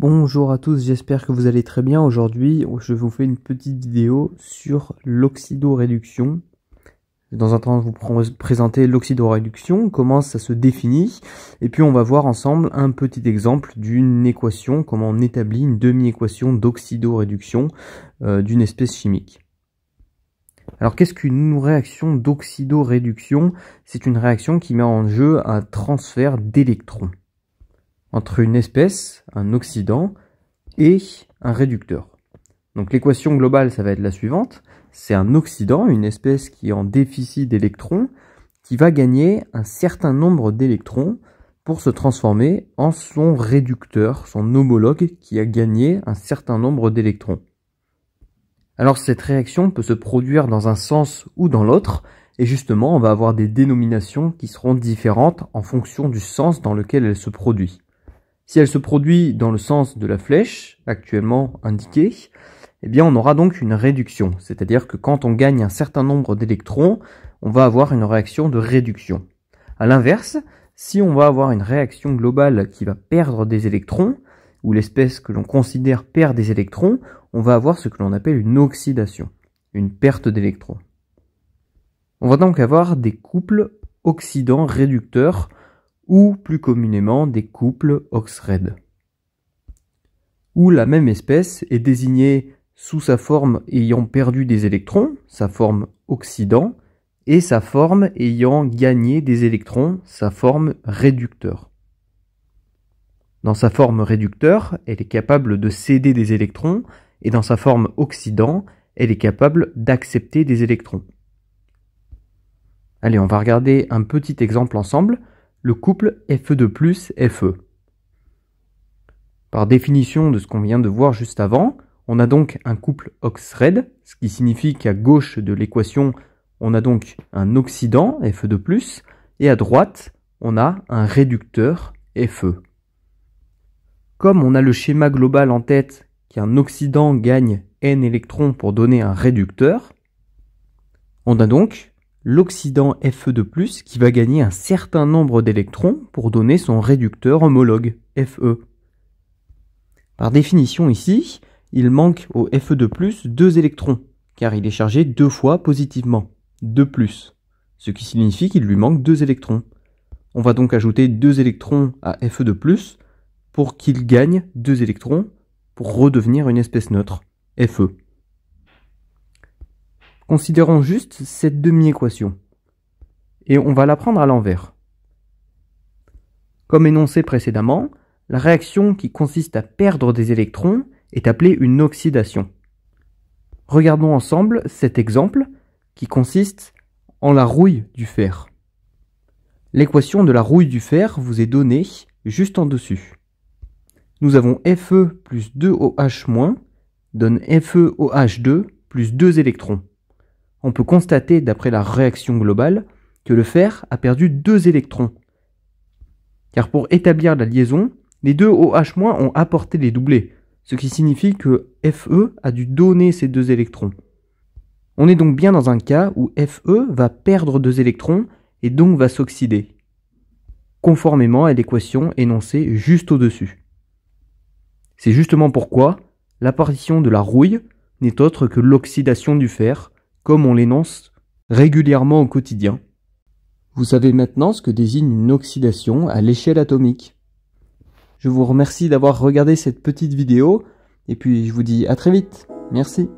Bonjour à tous, j'espère que vous allez très bien. Aujourd'hui, je vous fais une petite vidéo sur l'oxydoréduction. Dans un temps, je vous présenter l'oxydoréduction, comment ça se définit, et puis on va voir ensemble un petit exemple d'une équation, comment on établit une demi-équation d'oxydoréduction d'une espèce chimique. Alors qu'est-ce qu'une réaction d'oxydoréduction? C'est une réaction qui met en jeu un transfert d'électrons entre une espèce, un oxydant, et un réducteur. Donc l'équation globale, ça va être la suivante. C'est un oxydant, une espèce qui est en déficit d'électrons, qui va gagner un certain nombre d'électrons pour se transformer en son réducteur, son homologue qui a gagné un certain nombre d'électrons. Alors cette réaction peut se produire dans un sens ou dans l'autre, et justement on va avoir des dénominations qui seront différentes en fonction du sens dans lequel elle se produit. Si elle se produit dans le sens de la flèche, actuellement indiquée, eh bien on aura donc une réduction. C'est-à-dire que quand on gagne un certain nombre d'électrons, on va avoir une réaction de réduction. À l'inverse, si on va avoir une réaction globale qui va perdre des électrons, ou l'espèce que l'on considère perd des électrons, on va avoir ce que l'on appelle une oxydation, une perte d'électrons. On va donc avoir des couples oxydants-réducteurs, ou plus communément des couples ox-red, où la même espèce est désignée sous sa forme ayant perdu des électrons, sa forme oxydant, et sa forme ayant gagné des électrons, sa forme réducteur. Dans sa forme réducteur, elle est capable de céder des électrons, et dans sa forme oxydant, elle est capable d'accepter des électrons. Allez, on va regarder un petit exemple ensemble. Le couple Fe2+Fe. Par définition de ce qu'on vient de voir juste avant, on a donc un couple ox-red, ce qui signifie qu'à gauche de l'équation, on a donc un oxydant, Fe2+, et à droite, on a un réducteur, Fe. Comme on a le schéma global en tête, qu'un oxydant gagne n électrons pour donner un réducteur, on a donc l'oxydant Fe2+, qui va gagner un certain nombre d'électrons pour donner son réducteur homologue, Fe. Par définition ici, il manque au Fe2+, 2 électrons, car il est chargé 2 fois positivement, 2+, ce qui signifie qu'il lui manque 2 électrons. On va donc ajouter 2 électrons à Fe2+, pour qu'il gagne 2 électrons, pour redevenir une espèce neutre, Fe. Considérons juste cette demi-équation, et on va la prendre à l'envers. Comme énoncé précédemment, la réaction qui consiste à perdre des électrons est appelée une oxydation. Regardons ensemble cet exemple qui consiste en la rouille du fer. L'équation de la rouille du fer vous est donnée juste en dessus. Nous avons Fe plus 2OH- donne FeOH2 plus 2 électrons. On peut constater, d'après la réaction globale, que le fer a perdu 2 électrons. Car pour établir la liaison, les deux OH- ont apporté les doublés, ce qui signifie que Fe a dû donner ces 2 électrons. On est donc bien dans un cas où Fe va perdre 2 électrons et donc va s'oxyder, conformément à l'équation énoncée juste au-dessus. C'est justement pourquoi l'apparition de la rouille n'est autre que l'oxydation du fer, comme on l'énonce régulièrement au quotidien. Vous savez maintenant ce que désigne une oxydation à l'échelle atomique. Je vous remercie d'avoir regardé cette petite vidéo, et puis je vous dis à très vite. Merci.